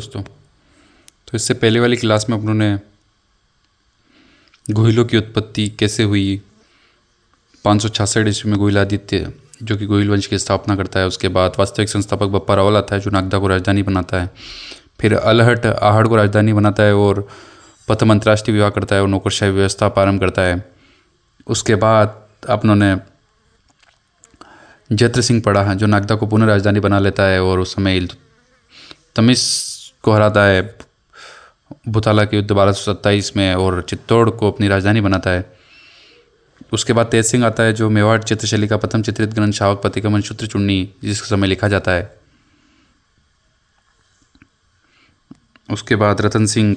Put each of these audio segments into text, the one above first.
दोस्तों। तो इससे पहले वाली क्लास में अपनों ने गोहिलों की उत्पत्ति कैसे हुई, 566 ईस्वी में गोहिल आदित्य जो कि गोहिल वंश की स्थापना करता है, उसके बाद वास्तविक संस्थापक बप्पा रावल आता है जो नागदा को राजधानी बनाता है, फिर अलहट आहड़ को राजधानी बनाता है और प्रथम अंतर्राष्ट्रीय विवाह करता है और नौकरशाही व्यवस्था प्रारंभ करता है। उसके बाद अपनों ने जैत्र सिंह पढ़ा है जो नागदा को पुनः राजधानी बना लेता है और उस समय तमिश को हराता है भूताला के युद्ध 1227 में और चित्तौड़ को अपनी राजधानी बनाता है। उसके बाद तेज सिंह आता है जो मेवाड़ चित्रशैली का प्रथम चित्रित ग्रंथ शावक प्रतिगमन सूत्र चुन्नी जिसके समय लिखा जाता है। उसके बाद रतन सिंह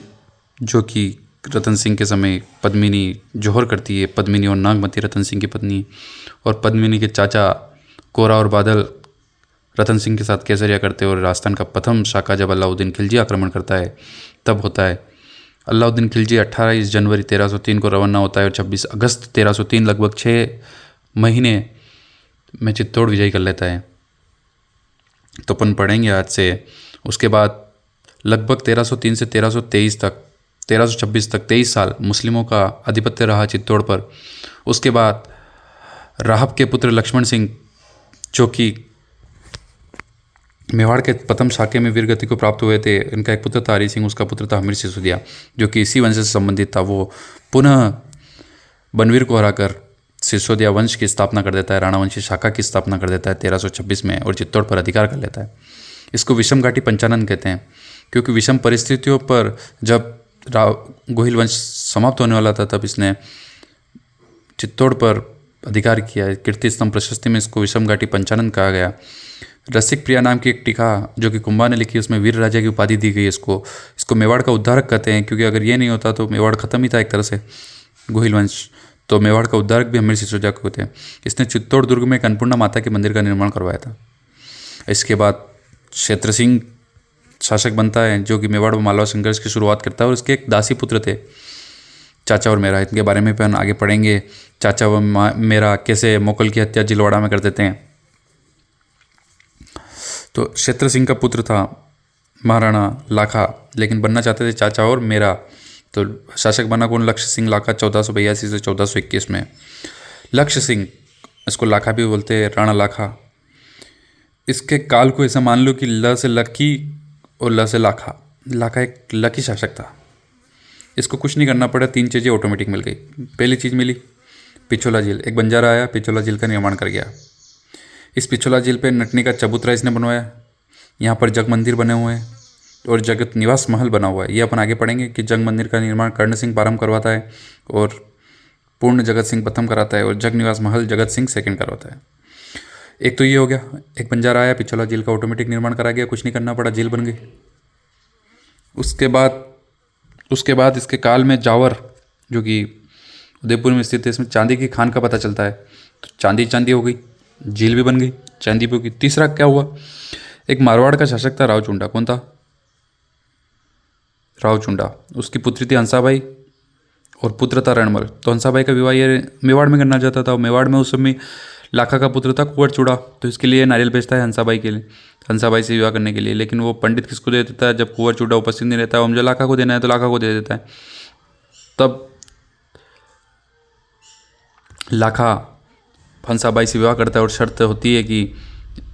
जो कि रतन सिंह के समय पद्मिनी जौहर करती है, पद्मिनी और नागमती रतन सिंह की पत्नी, और पद्मिनी के चाचा कोरा और बादल रतन सिंह के साथ केसरिया करते हैं और राजस्थान का प्रथम शाका जब अलाउद्दीन खिलजी आक्रमण करता है तब होता है। अलाउद्दीन खिलजी 28 जनवरी 1303 को रवाना होता है और 26 अगस्त 1303 लगभग 6 महीने में चित्तौड़ विजय कर लेता है। तो अपन पढ़ेंगे आज से। उसके बाद लगभग 1303 से 1326 तक 23 साल मुस्लिमों का आधिपत्य रहा चित्तौड़ पर। उसके बाद राहब के पुत्र लक्ष्मण सिंह जो कि मेवाड़ के प्रथम शाके में वीरगति को प्राप्त हुए थे, इनका एक पुत्र था हरि सिंह, उसका पुत्र था हमीर सिसोदिया जो कि इसी वंश से संबंधित था। वो पुनः बनवीर को हराकर सिसोदिया वंश की स्थापना कर देता है, राणा वंशी शाखा की स्थापना कर देता है 1326 में और चित्तौड़ पर अधिकार कर लेता है। इसको विषम घाटी पंचानन कहते हैं क्योंकि विषम परिस्थितियों पर जब गोहिल वंश समाप्त होने वाला था तब इसने चित्तौड़ पर अधिकार किया। कीर्ति स्तंभ प्रशस्ति में इसको विषम घाटी पंचानन कहा गया। रसिक प्रिया नाम की एक टीका जो कि कुंभा ने लिखी, उसमें वीर राजा की उपाधि दी गई। इसको मेवाड़ का उद्धारक कहते हैं क्योंकि अगर ये नहीं होता तो मेवाड़ खत्म ही था एक तरह से, गोहिल वंश। तो मेवाड़ का उद्धारक भी हमीर सिसोदिया को होते हैं। इसने चित्तौड़ दुर्ग में एक अन्नपूर्णा माता के मंदिर का निर्माण करवाया था। इसके बाद क्षेत्र सिंह शासक बनता है जो कि मेवाड़ व मालवा संघर्ष की शुरुआत करता है और इसके एक दासी पुत्र थे चाचा और मेरा। इनके बारे में अपन आगे पढ़ेंगे। चाचा व मेरा कैसे मोकल की हत्या जिलवाड़ा में कर देते हैं। तो क्षेत्र सिंह का पुत्र था महाराणा लाखा, लेकिन बनना चाहते थे चाचा और मेरा। तो शासक बना कौन? लक्ष्य सिंह लाखा 1482 से 1421 में। लक्ष्य सिंह, इसको लाखा भी बोलते हैं, राणा लाखा। इसके काल को ऐसा मान लो कि ल से लकी और ल से लाखा। लाखा एक लकी शासक था। इसको कुछ नहीं करना पड़ा, 3 चीज़ें ऑटोमेटिक मिल गई। पहली चीज़ मिली पिछोला झील। एक बंजारा आया, पिछोला झील का निर्माण कर गया। इस पिछोला झील पे नटनी का चबूतरा इसने बनवाया। यहाँ पर जग मंदिर बने हुए हैं और जगत निवास महल बना हुआ है। ये अपन आगे पढ़ेंगे कि जग मंदिर का निर्माण कर्ण सिंह प्रारंभ करवाता है और पूर्ण जगत सिंह प्रथम कराता है और जग निवास महल जगत सिंह सेकंड करवाता है। एक तो ये हो गया, एक बंजारा आया, पिछोला झील का ऑटोमेटिक निर्माण करा गया, कुछ नहीं करना पड़ा, झील बन गई। उसके बाद इसके काल में जावर जो कि उदयपुर में स्थित है, इसमें चांदी की खान का पता चलता है। तो चांदी हो गई, झील भी बन गई, चांदी भी हो गई। तीसरा क्या हुआ? एक मारवाड़ का शासक था रावचुंडा। कौन था? रावचुंडा। उसकी पुत्री थी हंसाबाई और पुत्र था रणमल। तो हंसाबाई का विवाह ये मेवाड़ में करना चाहता था। मेवाड़ में उस समय लाखा का पुत्र था कुंवर चूड़ा, तो इसके लिए नारियल भेजता है हंसाबाई के लिए, हंसाबाई से विवाह करने के लिए। लेकिन वो पंडित किसको दे देता है? जब कुंवर चूड़ा उपस्थित नहीं रहता है, मुझे लाखा को देना है तो लाखा को दे देता है। तब लाखा हंसाबाई से विवाह करता है और शर्त होती है कि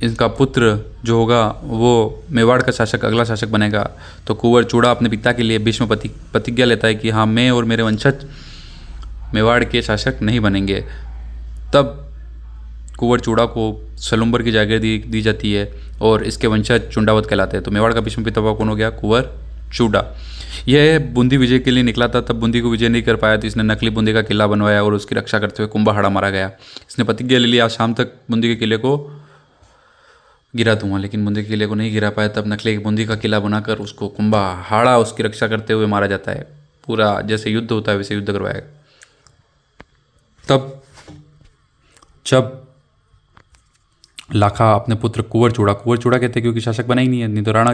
इनका पुत्र जो होगा वो मेवाड़ का शासक, अगला शासक बनेगा। तो कुंवर चूड़ा अपने पिता के लिए भीष्म प्रतिज्ञा लेता है कि हाँ, मैं और मेरे वंशज मेवाड़ के शासक नहीं बनेंगे। तब कुंवर चूड़ा को सलुम्बर की जागीर दी जाती है और इसके वंशज चुंडावत कहलाते हैं। तो मेवाड़ का भीष्म पिता कौन हो गया? कुंवर चूड़ा। यह बूंदी विजय के लिए निकला था, तब बूंदी को विजय नहीं कर पाया तो इसने नकली बूंदी का किला बनवाया और उसकी रक्षा करते हुए कुंभाहाड़ा मारा गया। इसने प्रतिज्ञा ले लिया आज शाम तक बूंदी के किले को गिरा दूंगा, लेकिन बूंदी के किले को नहीं गिरा पाया। तब नकली बूंदी का किला बनाकर उसको कुंभाहाड़ा उसकी रक्षा करते हुए मारा जाता है। पूरा जैसे युद्ध होता है वैसे युद्ध करवाया। तब जब लाखा अपने पुत्र कुंवर चूड़ा कहते हैं क्योंकि शासक बना ही नहीं है, नहीं तो राणा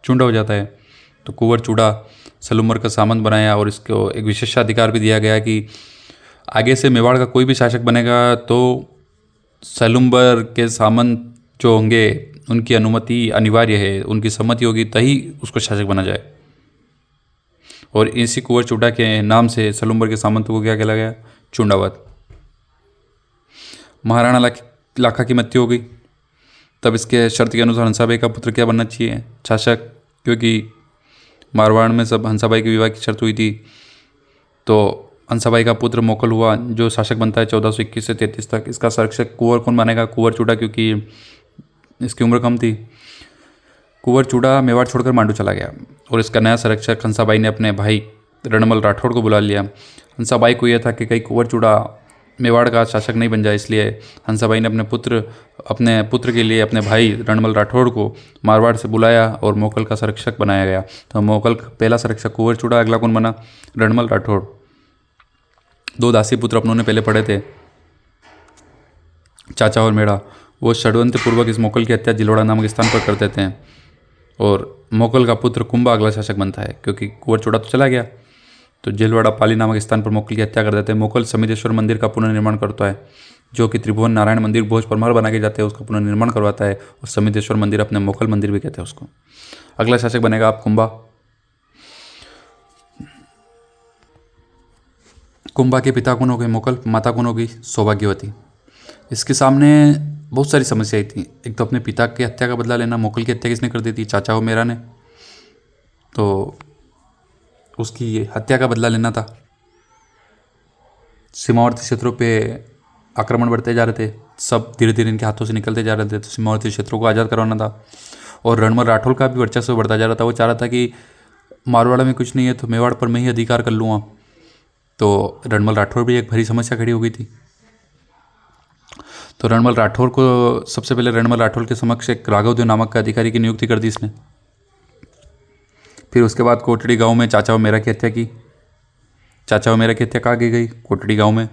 चुंडा हो जाता है। तो कुंवर चूड़ा सलुम्बर का सामंत बनाया और इसको एक विशेषाधिकार भी दिया गया कि आगे से मेवाड़ का कोई भी शासक बनेगा तो सलुम्बर के सामंत जो होंगे उनकी अनुमति अनिवार्य है, उनकी सम्मति होगी तभी उसको शासक बना जाए। और इसी कुंवर चूड़ा के नाम से सलूम्बर के सामंतों को क्या कहला गया? चूंडावत। महाराणा लाखा की मृत्यु हो गई, तब इसके शर्त के अनुसार हंसाबाई का पुत्र क्या बनना चाहिए? शासक। क्योंकि मारवाड़ में सब हंसाबाई के विवाह की शर्त हुई थी, तो हंसाबाई का पुत्र मोकल हुआ जो शासक बनता है 1421 से 33 तक। इसका संरक्षक कुंवर कौन बनेगा? कुंवर चूड़ा, क्योंकि इसकी उम्र कम थी। कुंवर चूड़ा मेवाड़ छोड़कर मांडू चला गया और इसका नया संरक्षक हंसाबाई ने अपने भाई रणमल राठौड़ को बुला लिया। हंसाबाई को यह था कि कहीं कुंवर चूड़ा मेवाड़ का शासक नहीं बन जाए, इसलिए हंसाबाई ने अपने पुत्र के लिए अपने भाई रणमल राठौड़ को मारवाड़ से बुलाया और मोकल का संरक्षक बनाया गया। तो मोकल का पहला संरक्षक कुंवर चूड़ा, अगला कौन बना? रणमल राठौड़। 2 दासी पुत्र अपनों ने पहले पढ़े थे, चाचा और मेड़ा। वो षड्यंत्र पूर्वक इस मोकल की हत्या जिलवाड़ा नामक स्थान पर कर देते हैं और मोकल का पुत्र कुंभा अगला शासक बनता है। क्योंकि कुंवर चूड़ा तो चला गया, तो जिलवाड़ा पाली नामक स्थान पर मोकल की हत्या कर देते हैं। मोकल समितेश्वर मंदिर का पुनर्निर्माण करता है, जो कि त्रिभुवन नारायण मंदिर भोज परमार बना के जाते हैं, उसका पुनर्निर्माण करवाता है और समितेश्वर मंदिर अपने मोकल मंदिर भी कहते हैं उसको। अगला शासक बनेगा आप कुंभा। कुंभा के पिता कौन हो गए? मोकल। माता कौन होगी? सौभाग्यवती। इसके सामने बहुत सारी समस्याएं थी। एक तो अपने पिता की हत्या का बदला लेना, मोकल की हत्या किसने कर दी थी? चाचा हो मेरा ने, तो उसकी हत्या का बदला लेना था। सीमावर्ती क्षेत्रों पे आक्रमण बढ़ते जा रहे थे, सब धीरे धीरे इनके हाथों से निकलते जा रहे थे, तो सीमावर्ती क्षेत्रों को आज़ाद करवाना था। और रणमल राठौड़ का भी वर्चस्व बढ़ता जा रहा था। वो चाह रहा था कि मारवाड़ में कुछ नहीं है तो मेवाड़ पर मैं ही अधिकार कर लूँगा। तो रणमल राठौड़ भी एक बड़ी समस्या खड़ी हो गई थी। तो रणमल राठौड़ को सबसे पहले रणमल राठौड़ के समक्ष एक राघवदेव नामक का अधिकारी की नियुक्ति कर दी इसने। फिर उसके बाद कोटड़ी गांव में चाचा व मेरा की हत्या की। चाचा व मेरा की हत्या कहाँ की गई? कोटड़ी गांव में।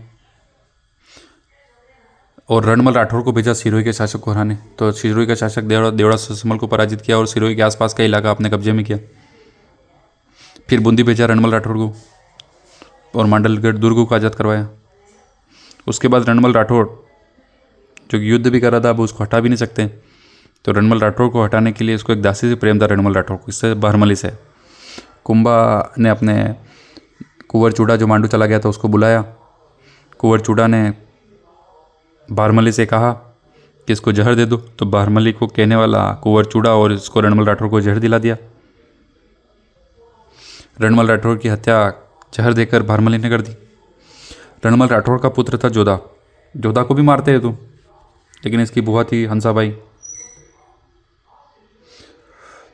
और रणमल राठौड़ को भेजा सिरोही के शासक को हराने। तो सिरोही का शासक देवड़ा ससमल को पराजित किया और सिरोही के आसपास का इलाका अपने कब्जे में किया। फिर बूंदी भेजा रणमल राठौड़ को और मांडलगढ़ दुर्ग को आज़ाद करवाया। उसके बाद रणमल राठौड़ जो युद्ध भी कर रहा था, अब उसको हटा भी नहीं सकते, तो रणमल राठौड़ को हटाने के लिए उसको एक दासी से प्रेम था रणमल राठौड़ को, इससे बहरमली से। कुंभा ने अपने कुंवर चूड़ा जो मांडू चला गया था उसको बुलाया। कुंवर चूड़ा ने बहरमली से कहा कि इसको जहर दे दो, तो बहरमली को कहने वाला कुंवर चूड़ा और इसको रणमल राठौड़ को जहर दिला दिया। रणमल राठौड़ की हत्या जहर देकर बहरमली ने कर दी। रणमल राठौड़ का पुत्र था जोधा। जोधा को भी मारते हैं तो, लेकिन इसकी बुआ थी हंसाबाई।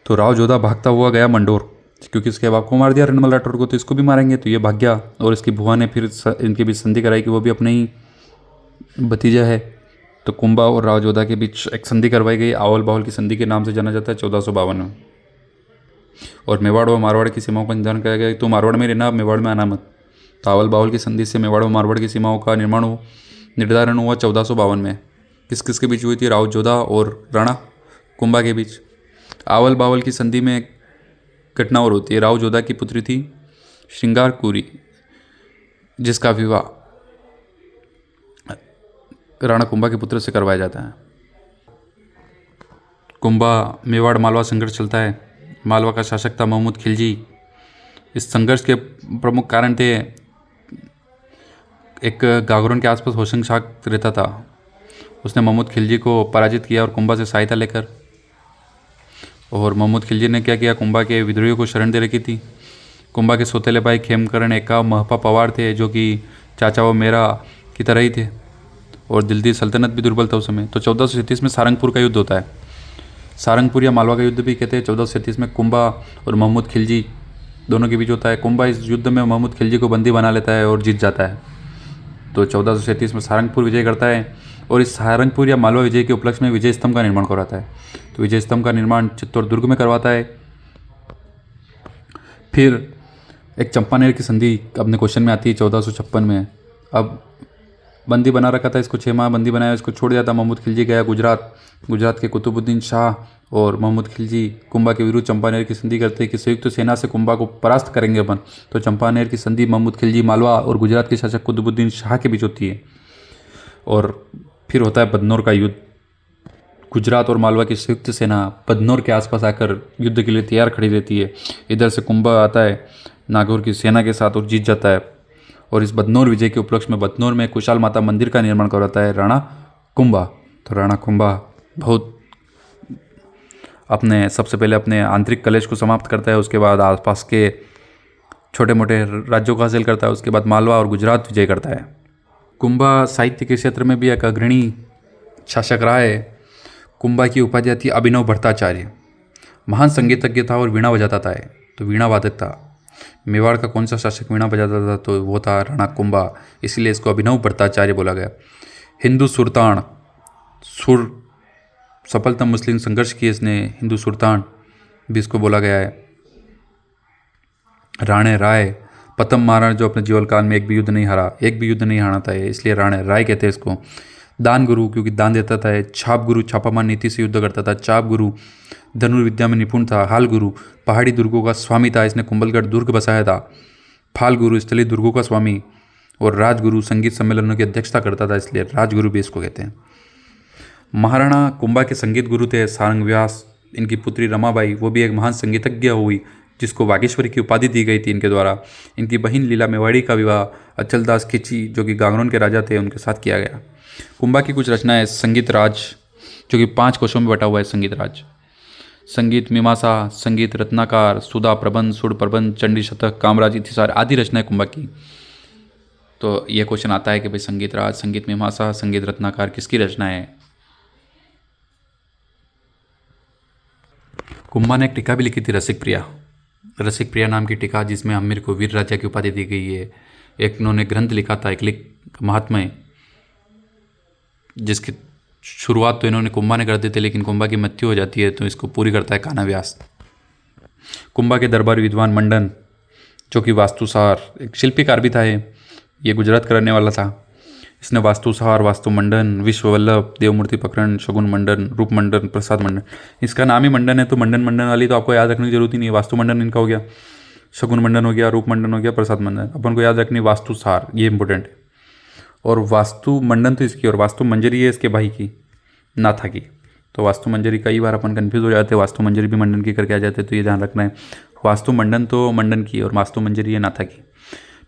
तो राव जोधा भागता हुआ गया मंडोर, क्योंकि इसके बाप को मार दिया रणमल राठौड़ को, तो इसको भी मारेंगे, तो ये भाग गया। और इसकी बुआ ने फिर इनके बीच संधि कराई कि वो भी अपने ही भतीजा है। तो कुंभा और राव जोधा के बीच एक संधि करवाई गई, आवल बाहुल की संधि के नाम से जाना जाता है 1452 में। और मेवाड़ व मारवाड़ की सीमाओं का निर्धारण किया गया, तो मारवाड़ में रहना, मेवाड़ में आना मत। तो आवल बाहुल की संधि से मेवाड़ व मारवाड़ की सीमाओं का निर्धारण हुआ 1452 में। किस किस के बीच हुई थी? राव जोधा और राणा कुंभा के बीच। आवल बावल की संधि में घटना और होती है। राव जोधा की पुत्री थी श्रृंगारकुरी, जिसका विवाह राणा कुंभा के पुत्र से करवाया जाता है। कुंभा मेवाड़ मालवा संघर्ष चलता है। मालवा का शासक था महमूद खिलजी। इस संघर्ष के प्रमुख कारण थे, एक गागरोन के आसपास होशंग शाह रहता था, उसने महमूद खिलजी को पराजित किया और कुंभा से सहायता लेकर। और महमूद खिलजी ने क्या किया? कुंभा के विद्रोहियों को शरण दे रखी थी। कुंभा के सौतेले भाई खेमकरण एका महपा पवार थे, जो कि चाचा व मेरा की तरह ही थे, और दिल्ली सल्तनत भी दुर्बल था उस समय। तो 1437 में सारंगपुर का युद्ध होता है। सारंगपुर या मालवा का युद्ध भी कहते हैं। 1437 में कुंभा और महमूद खिलजी दोनों के बीच होता है। कुंभा इस युद्ध में महमूद खिलजी को बंदी बना लेता है और जीत जाता है। तो 1437 में सारंगपुर विजय करता है और इस सारंगपुर या मालवा विजय के उपलक्ष्य में विजय स्तंभ का निर्माण करवाता है। तो विजय स्तंभ का निर्माण चित्तौड़ दुर्ग में करवाता है। फिर एक चंपानेर की संधि अपने क्वेश्चन में आती है 1456 में। अब बंदी बना रखा था, इसको 6 माह बंदी बनाया, इसको छोड़ दिया था। महमूद खिलजी गया गुजरात के कुतुबुद्दीन शाह और महमूद खिलजी कुंभा के विरुद्ध चंपानेर की संधि करते हैं कि संयुक्त सेना से कुंभा को परास्त करेंगे अपन। तो चंपानेर की संधि महमूद खिलजी मालवा और गुजरात के शासक कुतुबुद्दीन शाह के बीच होती है। और फिर होता है बदनौर का युद्ध। गुजरात और मालवा की संयुक्त सेना बदनौर के आसपास आकर युद्ध के लिए तैयार खड़ी रहती है। इधर से कुंभा आता है नागौर की सेना के साथ और जीत जाता है। और इस बदनौर विजय के उपलक्ष्य में बदनौर में कुशाल माता मंदिर का निर्माण करवाता है राणा कुंभा। तो राणा कुंभा बहुत अपने सबसे पहले अपने आंतरिक कलेश को समाप्त करता है, उसके बाद आसपास के छोटे मोटे राज्यों को हासिल करता है, उसके बाद मालवा और गुजरात विजय करता है। कुंभा साहित्य के क्षेत्र में भी एक अग्रणी शासक रहा है। कुंभा की उपाधि थी अभिनव भट्टाचार्य। महान संगीतज्ञ था और वीणा बजाता था। तो वीणा वादक था। मेवाड़ का कौन सा शासक वीणा बजाता था? तो वो था राणा कुंभा, इसीलिए इसको अभिनव भट्टाचार्य बोला गया। हिंदू सुल्तान, सुर सफलतम मुस्लिम संघर्ष किए इसने, हिंदू सुल्तान भी इसको बोला गया है। राणे राय, प्रथम महाराणा जो अपने जीवन काल में एक भी युद्ध नहीं हारा था, इसलिए राणे राय कहते हैं इसको। दान गुरु, क्योंकि दान देता था। छाप गुरु, छापामार नीति से युद्ध करता था। चाप गुरु, धनुर्विद्या में निपुण था। हाल गुरु, पहाड़ी दुर्गों का स्वामी था, इसने कुंभलगढ़ दुर्ग बसाया था। फाल गुरु, स्थलीय दुर्गों का स्वामी। और राजगुरु, संगीत सम्मेलनों की अध्यक्षता करता था, इसलिए राजगुरु भी इसको कहते हैं। महाराणा कुंभा के संगीत गुरु थे सारंग व्यास। इनकी पुत्री रमाबाई, वो भी एक महान संगीतज्ञ हुई, जिसको वागेश्वरी की उपाधि दी गई थी इनके द्वारा। इनकी बहन लीला मेवाड़ी का विवाह अचलदास खिची, जो कि गांगरों के राजा थे, उनके साथ किया गया। कुंभा की कुछ रचनाएं, संगीत राज, जो कि 5 कोशों में बटा हुआ है। संगीत राज, संगीत मीमांसा, संगीत रत्नाकार, सुधा प्रबंध, सुर प्रबंध, चंडी शतक, कामराज इतिहास आदि रचनाएं कुंभा की। तो ये क्वेश्चन आता है कि भाई संगीत राज, संगीत मीमांसा, संगीत रत्नाकार किसकी रचना है? कुंभा ने एक टीका भी लिखी थी, रसिक प्रिया नाम की टीका, जिसमें हम्मीर को वीर राजा की उपाधि दी गई है। एक उन्होंने ग्रंथ लिखा था, एक लिख महात्म्य, जिसकी शुरुआत तो इन्होंने कुंभा ने कर दी थी, लेकिन कुंभा की मृत्यु हो जाती है, तो इसको पूरी करता है कान्हा व्यास। कुंभा के दरबार विद्वान मंडन, जो कि वास्तुसार, एक शिल्पीकार भी था। ये गुजरात का रहने वाला था। इसने वास्तुसार, वास्तु मंडन, विश्ववल्लभ, देवमूर्ति प्रकरण, शगुन मंडन, रूप मंडन, प्रसाद मंडन, इसका नाम ही मंडन है, तो मंडन वाली तो आपको याद रखने की जरूरत ही नहीं है। वास्तु मंडन इनका हो गया, शगुन मंडन हो गया, रूप मंडन हो गया, प्रसाद मंडन अपन को याद रखनी। वास्तुसार ये इंपॉर्टेंट है। और वास्तु मंडन तो इसकी, और वास्तु मंजरी है इसके भाई की, नाथा की। तो वास्तु मंजरी कई बार अपन कंफ्यूज हो जाते हैं, वास्तु मंजरी भी मंडन की करके आ जाते हैं, तो ये ध्यान रखना है। वास्तु मंडन तो मंडन की और वास्तु मंजरी है नाथा की।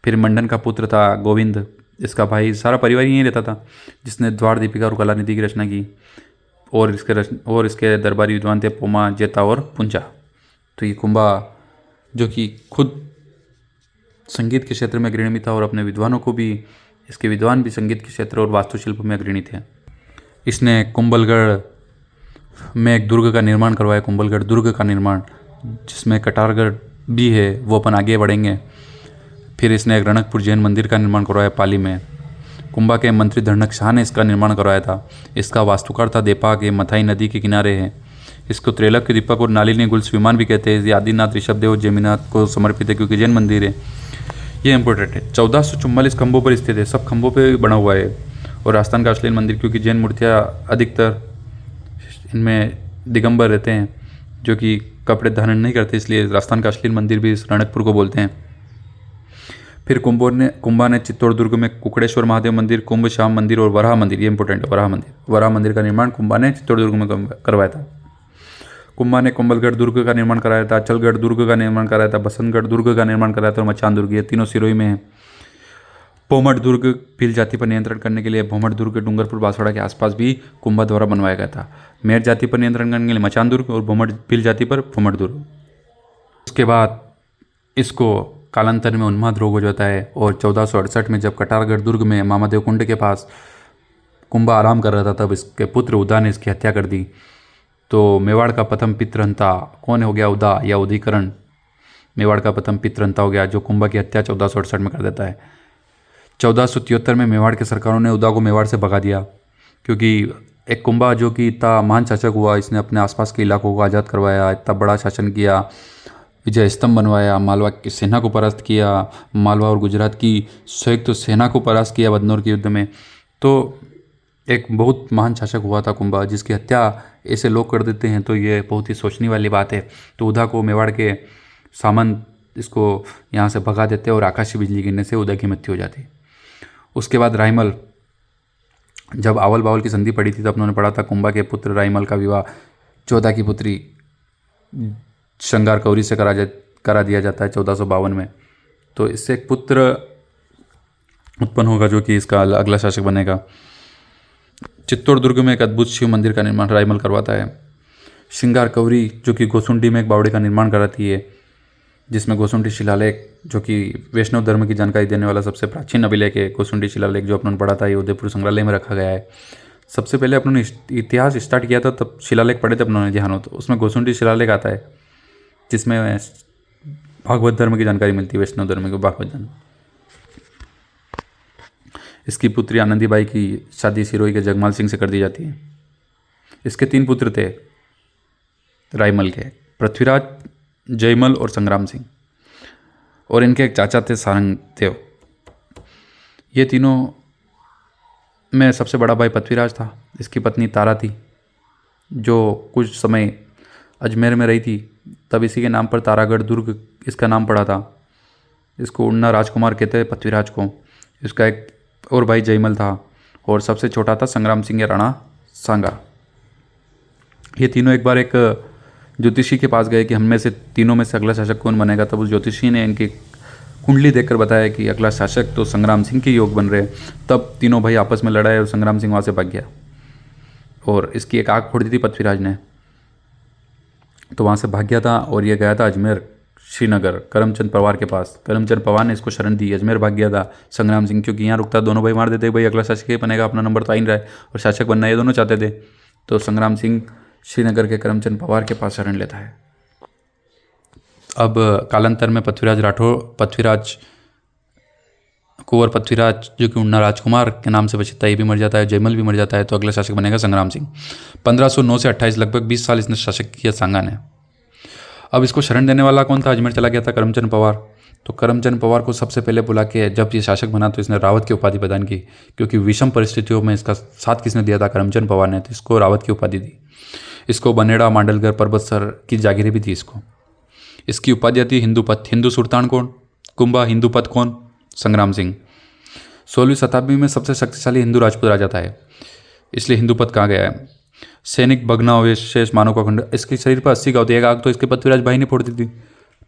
फिर मंडन का पुत्र था गोविंद, इसका भाई, सारा परिवार यहीं रहता था, जिसने द्वार दीपिका और कलानिधि की रचना की। और इसके दरबारी विद्वान थे पोमा, जेता और पुंजा। तो ये कुंभा, जो कि खुद संगीत के क्षेत्र में अग्रणी था और अपने विद्वानों को भी, इसके विद्वान भी संगीत के क्षेत्र और वास्तुशिल्प में अग्रणी थे। इसने कुंभलगढ़ में एक दुर्ग का निर्माण करवाया, कुंभलगढ़ दुर्ग का निर्माण, जिसमें कटारगढ़ भी है, वो अपन आगे बढ़ेंगे। फिर इसने एक रणकपुर जैन मंदिर का निर्माण करवाया पाली में। कुंभा के मंत्री धरणक शाह ने इसका निर्माण करवाया था। इसका वास्तुकार था देपाक, ये मथाई नदी के किनारे है। इसको त्रेलक के दीपक और नालिनी गुल्स विमान भी कहते हैं। ये आदिनाथ, ऋषभदेव, जमीनाथ को समर्पित है, क्योंकि जैन मंदिर है। ये इंपॉर्टेंट है। 1444 खंभों पर स्थित है, सब खंभों पर बना हुआ है। और राजस्थान का अश्लील मंदिर, क्योंकि जैन मूर्तियाँ अधिकतर इनमें दिगंबर रहते हैं, जो कि कपड़े धारण नहीं करते, इसलिए राजस्थान का अश्लील मंदिर भी इस रणकपुर को बोलते हैं। फिर कुंभा ने चित्तौड़ दुर्ग में कुकड़ेश्वर महादेव मंदिर, कुंभ श्याम मंदिर और वराह मंदिर, ये इंपॉर्टेंट है, वराह मंदिर का निर्माण कुंभा ने चित्तौड़ दुर्ग में करवाया था। कुंभा ने कुंभलगढ़ दुर्ग का निर्माण कराया था, अचलगढ़ दुर्ग का निर्माण कराया था, बसंतगढ़ दुर्ग का निर्माण कराया था और मचान दुर्ग, ये तीनों सिरोही में है। भोमट दुर्ग भील जाति पर नियंत्रण करने के लिए भोमट दुर्ग डूंगरपुर बांसवाड़ा के आसपास भी कुंभा द्वारा बनवाया गया था। मेर जाति पर नियंत्रण करने के लिए मचान दुर्ग और भोमट भील जाति पर भोमट दुर्ग। उसके बाद इसको कालांतर में उन्माद रोग हो जाता है और 1468 में जब कटारगढ़ दुर्ग में मामादेव कुंड के पास कुंभा आराम कर रहा था, तब इसके पुत्र उदा ने इसकी हत्या कर दी। तो मेवाड़ का प्रथम पितृहंता कौन हो गया? उदा या उदीकरण मेवाड़ का प्रथम पितृहंता हो गया, जो कुंभा की हत्या 1468 में कर देता है। 1473 में मेवाड़ के सरकारों ने उदा को मेवाड़ से भगा दिया, क्योंकि एक कुंभा जो कि इतना महान शासक हुआ, इसने अपने आसपास के इलाकों को आज़ाद करवाया, इतना बड़ा शासन किया, विजय स्तंभ बनवाया, मालवा की सेना को परास्त किया, मालवा और गुजरात की संयुक्त सेना को परास्त किया बदनौर के युद्ध में। तो एक बहुत महान शासक हुआ था कुंभा, जिसकी हत्या ऐसे लोग कर देते हैं, तो ये बहुत ही सोचने वाली बात है। तो उदा को मेवाड़ के सामंत इसको यहाँ से भगा देते और आकाशीय बिजली गिरने से उदा की मृत्यु हो जाती। उसके बाद रायमल जब आवल बावल की संधि पड़ी थी तब उन्होंने पढ़ा था कुंभा के पुत्र राईमल का विवाह जोधा की पुत्री श्रृंगार कौरी से करा दिया जाता है 1452 में। तो इससे एक पुत्र उत्पन्न होगा जो कि इसका अगला शासक बनेगा। चित्तौड़ दुर्ग में एक अद्भुत शिव मंदिर का निर्माण राईमल करवाता है। श्रृंगार कौरी जो कि गोसुंडी में एक बावड़े का निर्माण कराती है, जिसमें गोसुंडी शिलालेख जो कि वैष्णव धर्म की जानकारी देने वाला सबसे प्राचीन अभिलेख है। गोसुंडी शिलालेख जो अपने पढ़ा था ये उदयपुर संग्रहालय में रखा गया है। सबसे पहले अपने इतिहास स्टार्ट किया था तब शिलालेख पढ़े थे अपनों ने ध्यान हो, तो उसमें गोसुंडी शिलालेख आता है जिसमें भागवत धर्म की जानकारी मिलती है, वैष्णव धर्म के भागवत धर्म। इसकी पुत्री आनंदीबाई की शादी सिरोही के जगमाल सिंह से कर दी जाती है। इसके 3 पुत्र थे राईमल के, पृथ्वीराज, जयमल और संग्राम सिंह, और इनके एक चाचा थे सारंग देव। ये तीनों में सबसे बड़ा भाई पृथ्वीराज था। इसकी पत्नी तारा थी जो कुछ समय अजमेर में रही थी, तब इसी के नाम पर तारागढ़ दुर्ग इसका नाम पड़ा था। इसको उन्ना राजकुमार कहते हैं पृथ्वीराज को। इसका एक और भाई जयमल था और सबसे छोटा था संग्राम सिंह या राणा सांगा। ये तीनों एक बार एक ज्योतिषी के पास गए कि हम में से तीनों में से अगला शासक कौन बनेगा। तब उस ज्योतिषी ने इनकी कुंडली देखकर बताया कि अगला शासक तो संग्राम सिंह के योग बन रहे। तब तीनों भाई आपस में लड़ाए और संग्राम सिंह वहाँ से भाग गया और इसकी एक आँख फोड़ दी थी पृथ्वीराज ने, तो वहाँ से भाग गया था और ये गया था अजमेर श्रीनगर करमचंद पवार के पास। करमचंद पवार ने इसको शरण दी, अजमेर भाग गया था संग्राम सिंह, क्योंकि यहाँ रुकता दोनों भाई मार देते भाई अगला शासक ये बनेगा, अपना नंबर तो आ ही रहा है और शासक बनना ये दोनों चाहते थे। तो संग्राम सिंह श्रीनगर के करमचंद पवार के पास शरण लेता है। अब कालांतर में पृथ्वीराज कुंवर पृथ्वीराज जो कि उन्ना राजकुमार के नाम से बचता है ये भी मर जाता है, जयमल भी मर जाता है, तो अगला शासक बनेगा संग्राम सिंह। 1509 से 28 लगभग 20 साल इसने शासक किया सांगा ने। अब इसको शरण देने वाला कौन था? अजमेर चला गया था करमचंद पवार। तो करमचंद पवार को सबसे पहले बुला के जब ये शासक बना तो इसने रावत की उपाधि प्रदान की, क्योंकि विषम परिस्थितियों में इसका साथ किसने दिया था? करमचंद पवार ने, तो इसको रावत की उपाधि दी। इसको बनेड़ा मांडलगढ़ पर्वतसर की जागीरें भी दी इसको। इसकी उपाधियाँ थी हिंदूपथ। हिंदू सुल्तान कौन? कुंभा। हिंदूपथ कौन? संग्राम सिंह। 16वीं शताब्दी में सबसे शक्तिशाली हिंदू राजपूत राजा था, इसलिए हिंदूपथ कहा गया है। सैनिक भग्नावशेष शेष मानव का खंड। इसके शरीर पर 80 घाव थे। एक आग तो इसके पृथ्वीराज भाई ने फोड़ दी थी,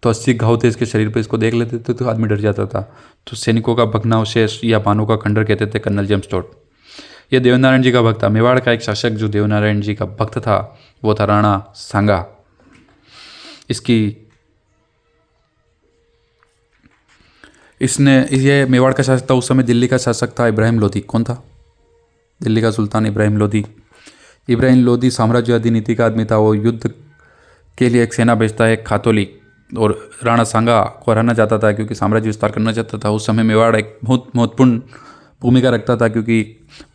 तो 80 घाव थे इसके शरीर पर। इसको देख लेते थे तो आदमी डर जाता था। तो सैनिकों का भग्नावशेष या मानव का खंडर कहते थे कर्नल जेम्स टोड। यह देवनारायण जी का भक्त था। मेवाड़ का एक शासक जो देवनारायण जी का भक्त था वो था राणा सांगा। ये मेवाड़ का शासक था। उस समय दिल्ली का शासक था इब्राहिम लोधी। कौन था? दिल्ली का सुल्तान इब्राहिम लोधी। इब्राहिम लोधी साम्राज्यवादी नीति का आदमी था। वो युद्ध के लिए एक सेना भेजता है खातोली, और राणा सांगा को हराना चाहता था क्योंकि साम्राज्य विस्तार करना चाहता था। उस समय मेवाड़ एक बहुत महत्वपूर्ण भूमिका रखता था क्योंकि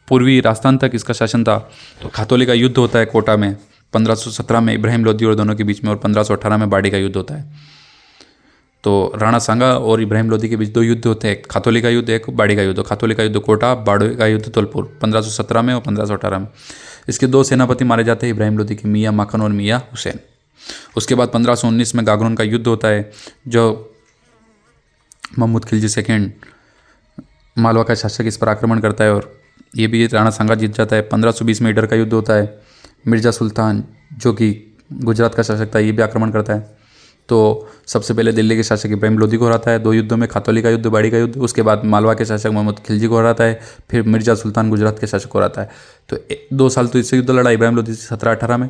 पूर्वी राजस्थान तक इसका शासन था। तो खातोली का युद्ध होता है कोटा में 1517 में इब्राहिम लोधी और दोनों के बीच में, और 1518 में बाड़ी का युद्ध होता है। तो राणा सांगा और इब्राहिम लोधी के बीच 2 युद्ध होते हैं, एक खातोली का युद्ध, एक बाड़ी का युद्ध। खातोली का युद्ध कोटा, बाड़ी का युद्ध धौलपुर 1517 में और 1518 में। इसके 2 सेनापति मारे जाते हैं इब्राहिम लोधी के, मियाँ माखन और मियाँ हुसैन। उसके बाद 1519 में गागरोन का युद्ध होता है जो महमूद खिलजी सेकेंड मालवा का शासक इस पर आक्रमण करता है और ये भी राणा सांगा जीत जाता है। 1520 में ईडर का युद्ध होता है। मिर्जा सुल्तान जो कि गुजरात का शासक था ये भी आक्रमण करता है। तो सबसे पहले दिल्ली के शासक इब्राहिम लोधी को हराता है 2 युद्धों में, खातोली का युद्ध, बाड़ी का युद्ध। उसके बाद मालवा के शासक महमूद खिलजी को हराता है। फिर मिर्जा सुल्तान गुजरात के शासक को हराता है। तो 2 साल तो इससे युद्ध लड़ा इब्राहिम लोधी से 1718 में।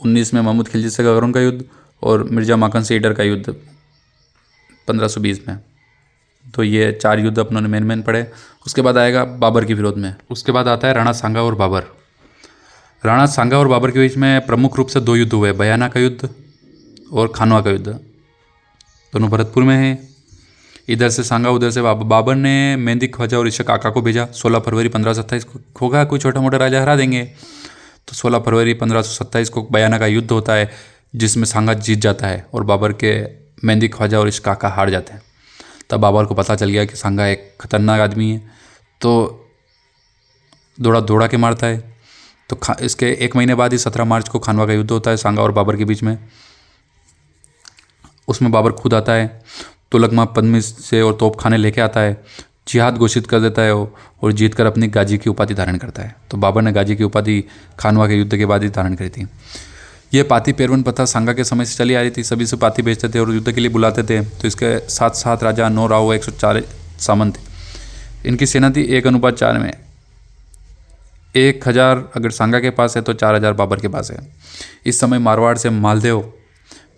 19 में महमूद खिलजी से गागरोन का युद्ध और मिर्जा माखन से ईडर का युद्ध 1520 में। तो ये 4 युद्ध अपनों ने मेन पढ़े। उसके बाद आएगा बाबर के विरोध में। उसके बाद आता है राणा सांगा और बाबर। राणा सांगा और बाबर के बीच में प्रमुख रूप से 2 युद्ध हुए, बयाना का युद्ध और खानवा का युद्ध। दोनों भरतपुर में हैं। इधर से सांगा, उधर से बाबर ने मेहंदी ख्वाजा और इशक आका को भेजा। 16 फरवरी 1527 को होगा, कोई छोटा मोटा राजा हरा देंगे। तो 16 फरवरी 1527 को बयाना का युद्ध होता है जिसमें सांगा जीत जाता है और बाबर के मेहंदी ख्वाजा और इशक आका हार जाते हैं। तब बाबर को पता चल गया कि सांगा एक खतरनाक आदमी है, तो दौड़ा के मारता है। तो इसके 1 महीने बाद ही 17 मार्च को खानवा का युद्ध होता है सांगा और बाबर के बीच में। उसमें बाबर खुद आता है, तुलकमा पद्मिस से और तोप खाने लेके आता है। जिहाद घोषित कर देता है वो, और जीत कर अपनी गाजी की उपाधि धारण करता है। तो बाबर ने गाजी की उपाधि खानवा के युद्ध के बाद ही धारण करी थी। ये पाती पेरवन प्रथा सांगा के समय से चली आ रही थी। सभी से पाती भेजते थे और युद्ध के लिए बुलाते थे। तो इसके साथ साथ राजा 9 राव 104 सामंत थे। इनकी सेना थी 1:4 में। 1000 अगर सांगा के पास है तो 4000 बाबर के पास है। इस समय मारवाड़ से मालदेव,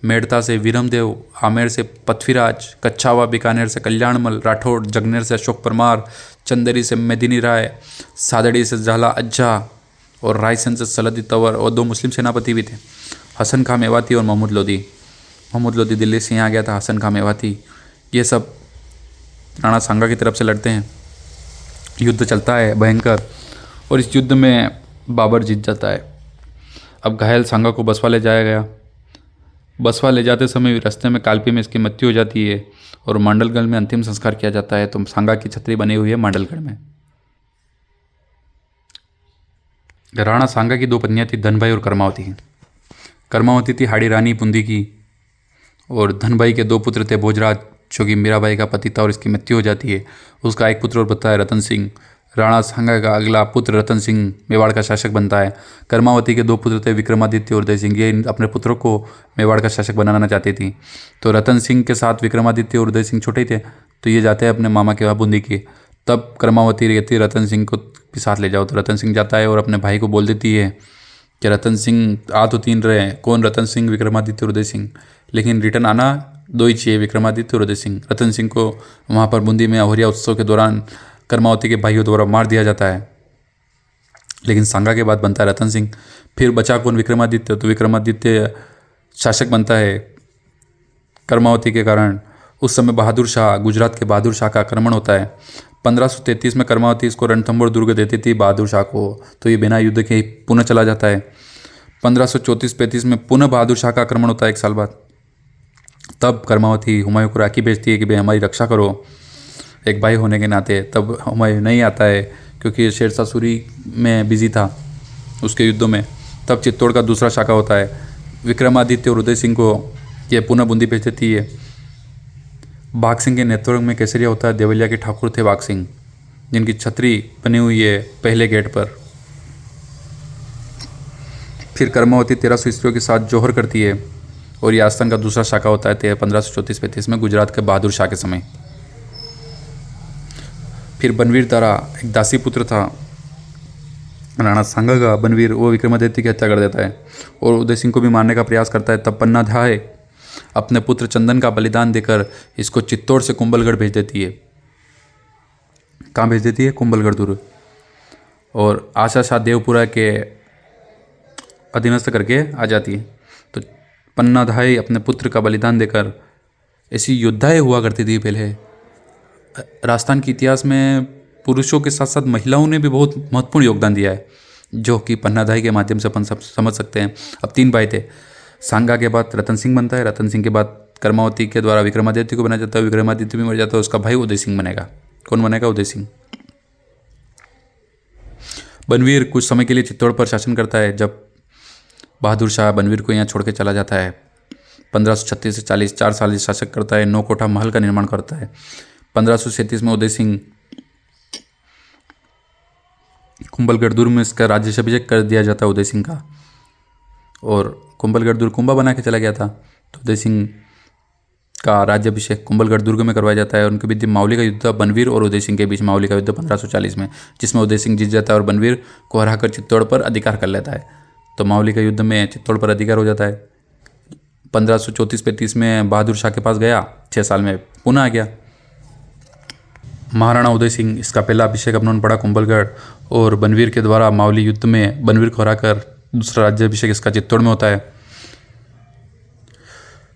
मेड़ता से वीरमदेव, आमेर से पृथ्वीराज, कच्छावा बीकानेर से कल्याणमल, राठौड़ जगनेर से अशोक परमार, चंदेरी से मेदिनी राय, सादड़ी से झाला अज्जा और रायसेन से सलदी तंवर, और 2 मुस्लिम सेनापति भी थे, हसन खां मेवाती और महमूद लोदी। महमूद लोदी दिल्ली से यहाँ गया था, हसन खां मेवाती, ये सब राणा सांगा की तरफ से लड़ते हैं। युद्ध चलता है भयंकर, और इस युद्ध में बाबर जीत जाता है। अब घायल सांगा को बसवा ले जाया गया। बसवा ले जाते समय रास्ते में कालपी में इसकी मृत्यु हो जाती है और मांडलगढ़ में अंतिम संस्कार किया जाता है। तो सांगा की छतरी बनी हुई है मांडलगढ़ में। राणा सांगा की 2 पत्नियां थी, धनभाई और कर्मावती। कर्मावती थी हाड़ी रानी पुंदी की, और धनभाई के 2 पुत्र थे, भोजराज जो कि मीराबाई का पति था और इसकी मृत्यु हो जाती है। उसका एक पुत्र और बनता है रतन सिंह। राणा सांगा का अगला पुत्र रतन सिंह मेवाड़ का शासक बनता है। कर्मावती के 2 पुत्र थे, विक्रमादित्य और उदय सिंह। ये अपने पुत्रों को मेवाड़ का शासक बनाना चाहती थी। तो रतन सिंह के साथ विक्रमादित्य और उदय सिंह छोटे ही थे, तो ये जाते हैं अपने मामा के वहाँ बूंदी के। तब कर्मावती रहती है रतन सिंह को भी साथ ले जाओ। तो रतन सिंह जाता है और अपने भाई को बोल देती है कि रतन सिंह आ तो 3 रहे हैं, कौन? रतन सिंह, विक्रमादित्य और उदय सिंह, लेकिन रिटर्न आना 2 ही चाहिए, विक्रमादित्य और उदय सिंह। रतन सिंह को वहाँ पर बूंदी में अहोरिया उत्सव के दौरान कर्मावती के भाइयों द्वारा मार दिया जाता है। लेकिन सांगा के बाद बनता है रतन सिंह। फिर बचा कौन? विक्रमादित्य। तो विक्रमादित्य शासक बनता है कर्मावती के कारण। उस समय बहादुर शाह, गुजरात के बहादुर शाह का आक्रमण होता है। 1533 में कर्मावती इसको रणथंभौर दुर्ग देती थी बहादुर शाह को, तो ये बिना युद्ध के पुनः चला जाता है। 1534-35 में पुनः बहादुर शाह का आक्रमण होता है 1 साल बाद। तब कर्मावती हुमायूं को राखी भेजती है कि भाई हमारी रक्षा करो, एक भाई होने के नाते। तब हुमायूं नहीं आता है क्योंकि शेरशाह सूरी में बिजी था उसके युद्धों में। तब चित्तौड़ का दूसरा शाखा होता है। विक्रमादित्य और उदय सिंह को ये पुनः बूंदी भेज देती है। बाघ सिंह के नेतृत्व में केसरिया होता है। देवलिया के ठाकुर थे बाघ सिंह, जिनकी छतरी बनी हुई है पहले गेट पर। फिर कर्मावती 1300 ईस्वियों के साथ जौहर करती है, और ये आस्थान का दूसरा शाखा होता है 1534-35 में गुजरात के बहादुर शाह के समय। फिर बनवीर तारा एक दासी पुत्र था राणा सांगा का, बनवीर, वो विक्रमादित्य की हत्या कर देता है और उदय सिंह को भी मारने का प्रयास करता है। तब पन्नाधाय अपने पुत्र चंदन का बलिदान देकर इसको चित्तौड़ से कुंभलगढ़ भेज देती है। कहाँ भेज देती है? कुंभलगढ़ दुर्ग। और आशा शाह देवपुरा के अधीनस्थ करके आ जाती है। तो पन्नाधाय अपने पुत्र का बलिदान देकर, ऐसी योद्धाएं हुआ करती थी पहले। राजस्थान के इतिहास में पुरुषों के साथ साथ महिलाओं ने भी बहुत महत्वपूर्ण योगदान दिया है, जो कि पन्नाधाय के माध्यम से अपन सब समझ सकते हैं। अब 3 भाई थे। सांगा के बाद रतन सिंह बनता है। रतन सिंह के बाद कर्मावती के द्वारा विक्रमादित्य को बनाया जाता है। विक्रमादित्य भी मर जाता है, उसका भाई उदय सिंह बनेगा। कौन बनेगा? उदय सिंह। बनवीर कुछ समय के लिए चित्तौड़ पर शासन करता है। जब बहादुर शाह बनवीर को यहाँ छोड़ के चला जाता है, 1536 से 40 4 साल शासक करता है। 9 कोठा महल का निर्माण करता है। 1537 में उदय सिंह कुंभलगढ़ दुर्ग में इसका राज्याभिषेक कर दिया जाता है उदय सिंह का, और कुंभलगढ़ दुर्ग कुंभा बना के चला गया था। तो उदय सिंह का राज्याभिषेक कुंभलगढ़ दुर्ग में करवाया जाता है। उनके बीच मावली का युद्ध बनवीर और उदय सिंह के बीच मावली का युद्ध 1540 में, जिसमें उदय सिंह जीत जाता है और बनवीर को हराकर चित्तौड़ पर अधिकार कर लेता है। तो मावली का युद्ध में चित्तौड़ पर अधिकार हो जाता है। 1534-35 में बहादुर शाह के पास गया, 6 साल में पुनः आ गया। महाराणा उदय सिंह, इसका पहला अभिषेक अपना पड़ा कुंभलगढ़, और बनवीर के द्वारा मावली युद्ध में बनवीर को हराकर दूसरा राज्याभिषेक इसका चित्तौड़ में होता है।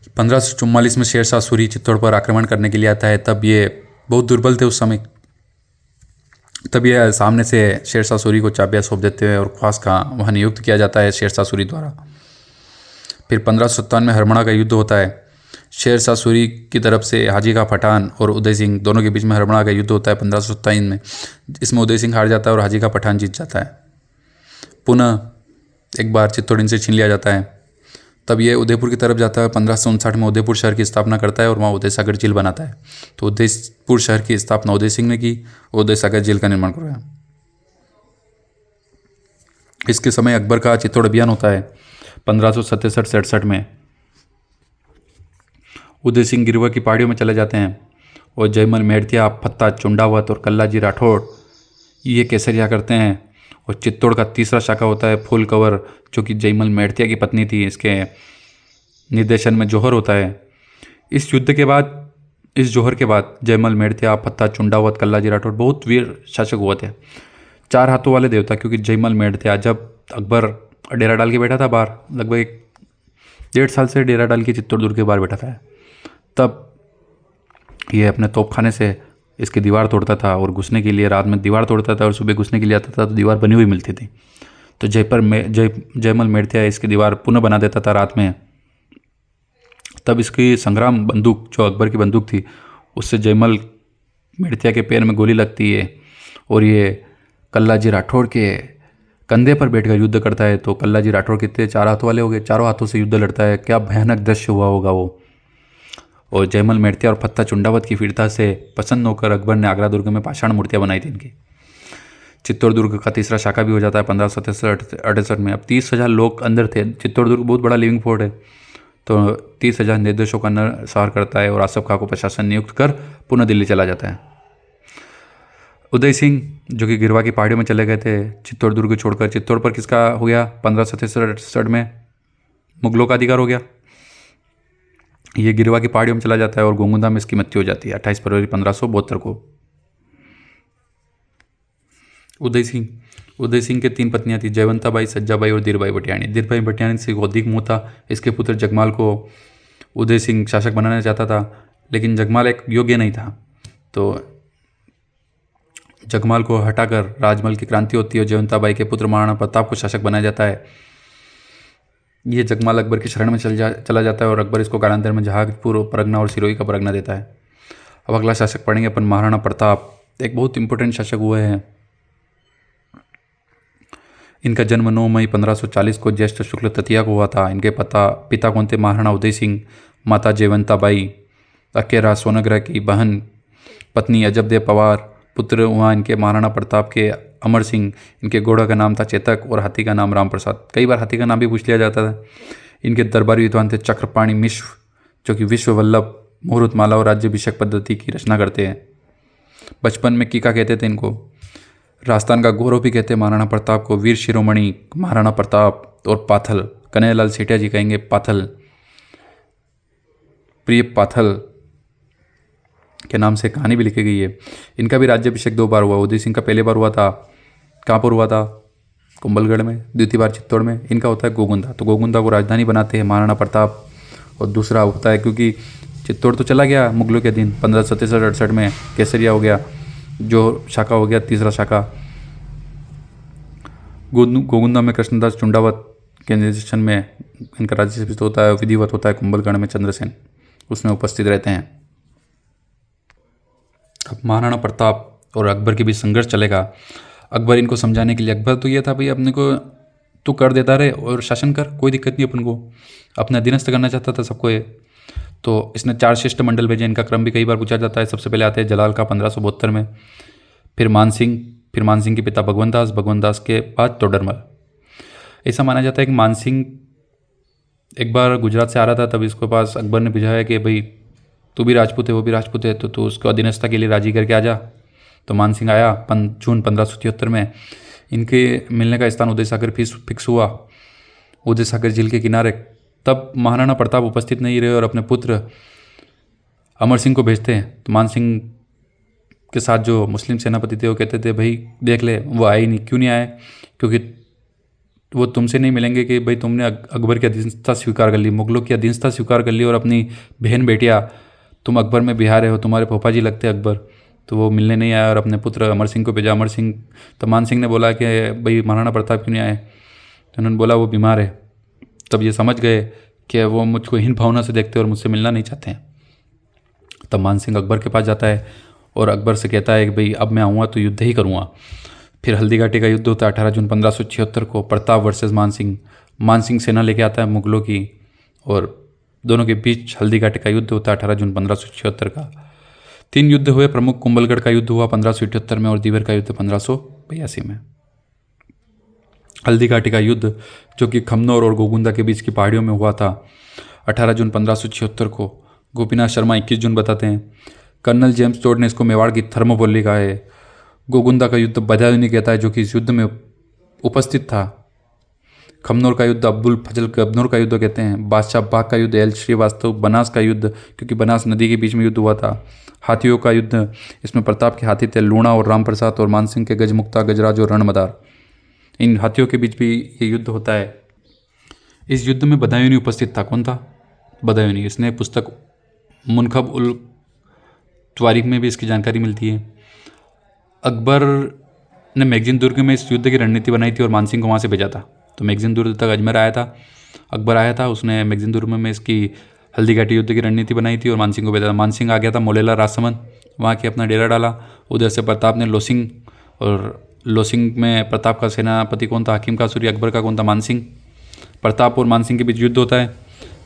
1544 में शेरशाह सूरी चित्तौड़ पर आक्रमण करने के लिए आता है। तब ये बहुत दुर्बल थे उस समय। तब ये सामने से शेरशाह सूरी को चाबियाँ सौंप देते हैं और ख्वास का वहाँ नियुक्त किया जाता है शेरशाह सूरी द्वारा। फिर 1557 में हरमणा का युद्ध होता है। शेरशाह सूरी की तरफ से हाजी का पठान और उदय सिंह दोनों के बीच में हरमणा का युद्ध होता है 1557 में। इसमें उदय सिंह हार जाता है और हाजी का पठान जीत जाता है। पुनः एक बार चित्तौड़ इनसे छीन लिया जाता है। तब ये उदयपुर की तरफ जाता है। 1559 में उदयपुर शहर की स्थापना करता है और वहाँ उदय सागर झील बनाता है। तो उदयपुर शहर की स्थापना उदय सिंह ने की, उदय सागर झील का निर्माण करवाया। इसके समय अकबर का चित्तौड़ अभियान होता है 1567-67 में। उदय सिंह गिरवा की पहाड़ियों में चले जाते हैं और जयमल मेड़तिया, फत्ता चुंडावत और कल्लाजी राठौड़ ये केसरिया करते हैं। और चित्तौड़ का तीसरा शाखा होता है फूल कंवर, जो कि जयमल मेड़तिया की पत्नी थी। इसके निर्देशन में जौहर होता है। इस युद्ध के बाद, इस जौहर के बाद जयमल मेड़तिया, फत्ता चुंडावत, कल्लाजी राठौड़ बहुत वीर शासक हुए थे। 4 हाथों वाले देवता, क्योंकि जयमल मेड़तिया जब अकबर डेरा डाल के बैठा था बाहर, लगभग 1.5 साल से डेरा डाल के चित्तौड़ दुर्ग के बाहर बैठा था, तब ये अपने तोपखाने से इसकी दीवार तोड़ता था और घुसने के लिए रात में दीवार तोड़ता था और सुबह घुसने के लिए आता था तो दीवार बनी हुई मिलती थी। तो जयमल मेड़तिया इसकी दीवार पुनः बना देता था रात में। तब इसकी संग्राम बंदूक, जो अकबर की बंदूक थी, उससे जयमल मेड़तिया के पैर में गोली लगती है और ये कल्लाजी राठौड़ के कंधे पर बैठकर युद्ध करता है। तो कल्लाजी राठौड़ कितने 4 हाथों वाले हो गए, चारों हाथों से युद्ध लड़ता है। क्या भयानक दृश्य हुआ होगा वो। और जयमल मेड़तिया और फत्ता चुंडावत की वीरता से प्रसन्न होकर अकबर ने आगरा दुर्ग में पाषाण मूर्तियां बनाई थी इनकी। चित्तौड़ दुर्ग का तीसरा शाखा भी हो जाता है 1567-68 में। अब 30,000 लोग अंदर थे। चित्तौड़ दुर्ग बहुत बड़ा लिविंग फोर्ट है। तो 30,000 निर्देशों का अनुसार करता है और आसफ खां को प्रशासन नियुक्त कर पुनः दिल्ली चला जाता है। उदय सिंह जो कि गिरवा की पहाड़ियों में चले गए थे चित्तौड़ दुर्ग छोड़कर, चित्तौड़ पर किसका हो गया 1567-68 में मुगलों का अधिकार हो गया। ये गिरवा की पहाड़ियों में चला जाता है और गोंगुंदा में इसकी मृत्यु हो जाती है 28 फरवरी 1572 को। उदय सिंह के 3 पत्नियां थी, जयवंताबाई, सज्जाबाई और धीरबाई भटियाणी। धीरबाई भटियाणी से अधिक मोह था। इसके पुत्र जगमाल को उदय सिंह शासक बनाना चाहता था, लेकिन जगमाल एक योग्य नहीं था। तो जगमाल को हटाकर राजमल की क्रांति होती है और जयवंताबाई के पुत्र महाराणा प्रताप को शासक बनाया जाता है। ये जगमाल अकबर की शरण में चला जाता है और अकबर इसको कालांतर में जहांगीर परगना और सिरोही का परगना देता है। अब अगला शासक पढ़ेंगे अपन महाराणा प्रताप। एक बहुत इंपॉर्टेंट शासक हुए हैं। इनका जन्म 9 मई 1540 को ज्येष्ठ शुक्ल तृतीया को हुआ था। इनके पिता कौन थे? महाराणा उदय सिंह, माता जयवंताबाई, अकेरा सोनग्रह की बहन, पत्नी अजबदेव पवार, पुत्र हुआ इनके महाराणा प्रताप के अमर सिंह। इनके घोड़ा का नाम था चेतक और हाथी का नाम राम प्रसाद। कई बार हाथी का नाम भी पूछ लिया जाता था। इनके दरबारी विद्वान थे चक्रपाणी मिश्र, जो कि विश्व वल्लभ, मुहूर्तमाला और राज्याभिषेक पद्धति की रचना करते हैं। बचपन में कीका कहते थे इनको। राजस्थान का गौरव भी कहते हैं महाराणा प्रताप को। वीर शिरोमणि महाराणा प्रताप और पाथल, कन्हैयालाल सेठिया जी कहेंगे पाथल, प्रिय पाथल के नाम से कहानी भी लिखी गई है। इनका भी राज्याभिषेक 2 बार हुआ। उदय सिंह का पहले बार हुआ था, कहाँ पर हुआ था? कुंभलगढ़ में। द्वितीय बार चित्तौड़ में। इनका होता है गोगुंदा। तो गोगुंदा को राजधानी बनाते हैं महाराणा प्रताप। और दूसरा होता है, क्योंकि चित्तौड़ तो चला गया मुगलों के दिन 1567-68 में, केसरिया हो गया, जो शाखा हो गया तीसरा शाखा। गोगुंदा में कृष्णदास चुंडावत के निर्देशन में इनका राज्याभिषेक होता है। विधिवत होता है कुंभलगढ़ में, चंद्रसेन उसमें उपस्थित रहते हैं। अब महाराणा प्रताप और अकबर के बीच संघर्ष चलेगा। अकबर इनको समझाने के लिए, अकबर तो ये था भाई अपने को तू कर देता रहे और शासन कर, कोई दिक्कत नहीं, अपन को अपना अधीनस्थ करना चाहता था सबको ये। तो इसने 4 शिष्टमंडल भेजे। इनका क्रम भी कई बार पूछा जाता है। सबसे पहले आते हैं जलाल का 1572 में, फिर मानसिंह के पिता भगवंत दास के बाद तोडरमल। ऐसा माना जाता है कि मानसिंह एक बार गुजरात से आ रहा था, तब इसके पास अकबर ने भेजा है कि भाई तू भी राजपूत है, वो भी राजपूत है, तो तू उसको अधीनस्था के लिए राजी करके आ जा। तो मानसिंह आया जून 1573 में। इनके मिलने का स्थान उदय सागर फिक्स हुआ, उदय सागर झील के किनारे। तब महाराणा प्रताप उपस्थित नहीं रहे और अपने पुत्र अमर सिंह को भेजते हैं। तो मान सिंह के साथ जो मुस्लिम सेनापति थे वो कहते थे भाई देख ले, वो आए ही नहीं। क्यों नहीं आए? क्योंकि वो तुमसे नहीं मिलेंगे कि भाई तुमने अकबर की अधीनस्था स्वीकार कर ली, मुगलों की अधीनस्था स्वीकार कर ली और अपनी बहन बेटियाँ तुम अकबर में बिहार रहे हो, तुम्हारे फूफा जी लगते अकबर। तो वो मिलने नहीं आया और अपने पुत्र अमर सिंह को भेजा। अमर सिंह, तो मान सिंह ने बोला कि भाई महाराणा प्रताप क्यों नहीं आए? तो उन्होंने बोला वो बीमार है। तब ये समझ गए कि वो मुझको हीन भावना से देखते हैं और मुझसे मिलना नहीं चाहते हैं। तब मान सिंह अकबर के पास जाता है और अकबर से कहता है कि भाई अब मैं आऊँगा तो युद्ध ही करूँगा। फिर हल्दी घाटी का युद्ध होता है 18 जून 1576 को, प्रताप वर्सेस मान सिंह। मान सिंह सेना लेके आता है मुगलों की और दोनों के बीच हल्दी घाटी का युद्ध होता है 18 जून 1576 का। 3 युद्ध हुए प्रमुख। कुंभलगढ़ का युद्ध हुआ 1578 में और दीवर का युद्ध 1582 में। हल्दी घाटी का युद्ध जो कि खमनोर और गोगुंदा के बीच की पहाड़ियों में हुआ था 18 जून 1576 को, गोपीनाथ शर्मा 21 जून बताते हैं। कर्नल जेम्स टोड ने इसको मेवाड़ की थर्मोपोली कहा है। गोगुंदा का युद्ध बदायूनी कहता है जो कि इस युद्ध में उपस्थित था। खमनोर का युद्ध अब्दुल फजल गबनूर का युद्ध कहते हैं। बादशाह बाग का युद्ध एल श्रीवास्तव। बनास का युद्ध क्योंकि बनास नदी के बीच में युद्ध हुआ था। हाथियों का युद्ध, इसमें प्रताप के हाथी थे लूणा और रामप्रसाद और मानसिंह के गजमुक्ता गजराज और रणमदार। इन हाथियों के बीच भी ये युद्ध होता है। इस युद्ध में बदायूनी उपस्थित था। कौन था? बदायूनी। इसने पुस्तक मुनखब उल त्वारिख में भी इसकी जानकारी मिलती है। अकबर ने मैगजीन दुर्ग में इस युद्ध की रणनीति बनाई थी और मानसिंह को वहाँ से भेजा था। तो मैगजीन दुर्ग तक अजमेर आया था, अकबर आया था, उसने मैगजीन दुर्ग में इसकी हल्दी घाटी युद्ध की रणनीति बनाई थी और मानसिंह को भेजा था। मानसिंह आ गया था मोलेला राजसमंद, वहाँ के अपना डेरा डाला। उधर से प्रताप ने लोसिंग, और लोसिंग में प्रताप का सेनापति कौन था? हकीम का सूरी। अकबर का कौन था? मानसिंह। प्रताप और मानसिंह के बीच युद्ध होता है।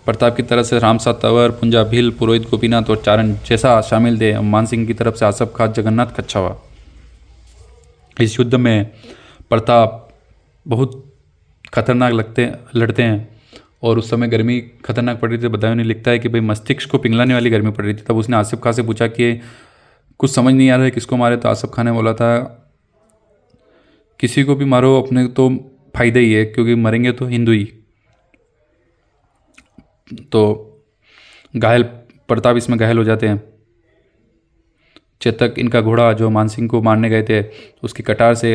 प्रताप की तरफ से रामसा तंवर, पुंजा भील, पुरोहित गोपीनाथ और चारण जैसा शामिल थे। मानसिंह की तरफ से आसफ खां, जगन्नाथ कच्छावा। इस युद्ध में प्रताप बहुत खतरनाक लड़ते हैं और उस समय गर्मी खतरनाक पड़ रही थी। बदायूनी लिखता है कि भाई मस्तिष्क को पिघलाने वाली गर्मी पड़ रही थी। तब उसने आसिफ खां से पूछा कि कुछ समझ नहीं आ रहा है किसको मारे। तो आसिफ खां ने बोला था किसी को भी मारो, अपने तो फायदा ही है क्योंकि मरेंगे तो हिंदू ही। तो घायल प्रताप इसमें घायल हो जाते हैं। चेतक इनका घोड़ा जो मानसिंह को मारने गए थे उसकी कटार से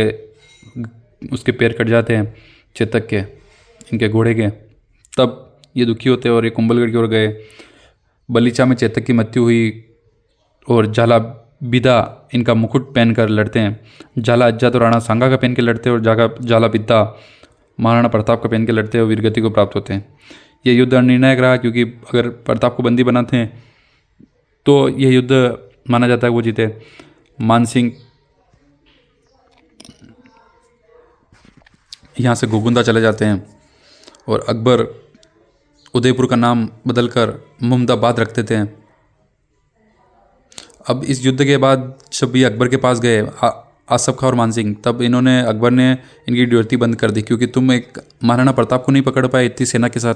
उसके पैर कट जाते हैं चेतक के, इनके घोड़े के। तब ये दुखी होते हैं और ये कुंभलगढ़ की ओर गए। बलीचा में चेतक की मृत्यु हुई और झाला बिदा इनका मुकुट पहनकर लड़ते हैं। झाला अज्जा तो राणा सांगा का पहन के लड़ते हैं और झाला बिद्दा महाराणा प्रताप का पहन के लड़ते हैं और वीरगति को प्राप्त होते हैं। ये युद्ध निर्णायक रहा क्योंकि अगर प्रताप को बंदी बनाते हैं तो यह युद्ध माना जाता है वो जीते। मानसिंह यहाँ से गोगुंदा चले जाते हैं और अकबर उदयपुर का नाम बदलकर मुहम्मदाबाद रख देते हैं। अब इस युद्ध के बाद जब ये अकबर के पास गए आसफ खां और मानसिंह, तब अकबर ने इनकी ड्यूटी बंद कर दी क्योंकि तुम एक महाराणा प्रताप को नहीं पकड़ पाए इतनी सेना के साथ।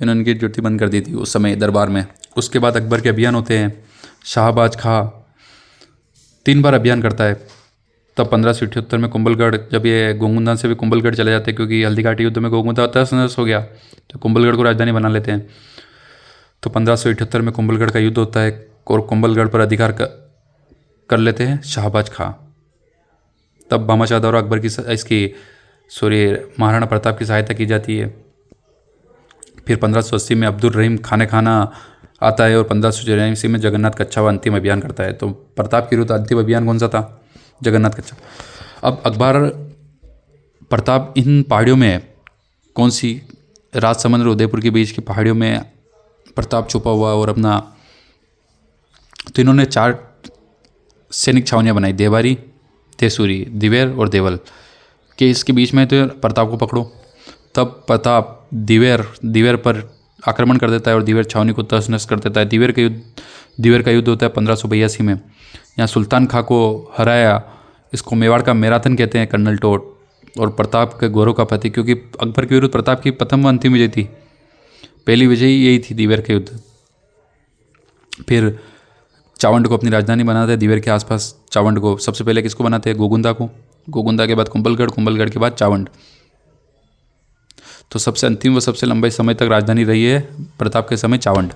इन्होंने इनकी ड्यूटी बंद कर दी थी उस समय दरबार में। उसके बाद अकबर के अभियान होते हैं। शाहबाज खां 3 बार अभियान करता है। तब 1578 में कुंभलगढ़, जब ये गोगुंदा से भी कुंभलगढ़ चले जाते हैं क्योंकि हल्दी घाटी युद्ध में गोगुंदा तहस-नहस हो गया तो कुंभलगढ़ को राजधानी बना लेते हैं। तो 1578 में कुंभलगढ़ का युद्ध होता है और कुंभलगढ़ पर अधिकार कर लेते हैं शाहबाज खां। तब भामाशाह और अकबर की महाराणा प्रताप की सहायता की जाती है। फिर 1580 में अब्दुल रहीम खाने खाना आता है और 1584 में जगन्नाथ कच्छावा अंतिम अभियान करता है। तो प्रताप के विरुद्ध अंतिम अभियान कौन सा था? जगन्नाथ कच्छावा। अब अकबर प्रताप इन पहाड़ियों में कौन सी राजसमंद और उदयपुर के बीच की पहाड़ियों में प्रताप छुपा हुआ और अपना, तो इन्होंने 4 सैनिक छावनियाँ बनाई, देवारी, तेसूरी, दिवेर और देवल के। इसके बीच में तो प्रताप को पकड़ो। तब प्रताप दिवेर पर आक्रमण कर देता है और दिवेर छावनी को तहस-नहस कर देता है। दिवेर का युद्ध होता है 1582 में। यहाँ सुल्तान खां को हराया। इसको मेवाड़ का मैराथन कहते हैं कर्नल टोड, और प्रताप के गौरव का प्रतीक क्योंकि अकबर के विरुद्ध प्रताप की प्रथम व अंतिम विजय थी। पहली विजय यही थी दिवेर के युद्ध। फिर चावंड को अपनी राजधानी बनाते हैं। दिवेर के आसपास चावंड को सबसे पहले किसको बनाते हैं? गोगुंदा को। गोगुंदा के बाद कुंभलगढ़, कुंभलगढ़ के बाद चावंड। तो सबसे अंतिम व सबसे लंबे समय तक राजधानी रही है प्रताप के समय चावंड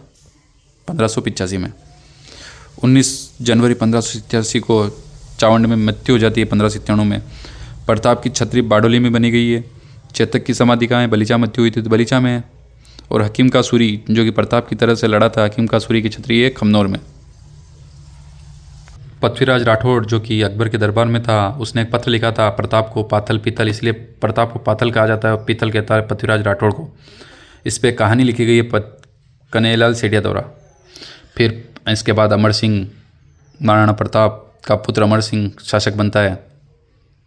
1585 में। 19 जनवरी 1587 को चावंड में मृत्यु हो जाती है। 1597 में प्रताप की छतरी बाडोली में बनी गई है। चेतक की समाधि कहाँ है? बलीचा मृत्यु हुई थी तो बलीचा में है। और हकीम का सूरी जो कि प्रताप की तरह से लड़ा था, हकीम का सूरी की छतरी है खमनौर में। पृथ्वीराज राठौड़ जो कि अकबर के दरबार में था, उसने एक पत्र लिखा था प्रताप को। पाथल पीतल, इसलिए प्रताप को पाथल कहा जाता है, पीतल कहता है पृथ्वीराज राठौड़ को। इस पर कहानी लिखी गई है कन्हैयालाल सेठिया द्वारा। फिर इसके बाद अमर सिंह, महाराणा प्रताप का पुत्र अमर सिंह शासक बनता है।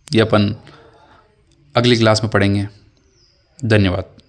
ये अपन अगली क्लास में पढ़ेंगे। धन्यवाद।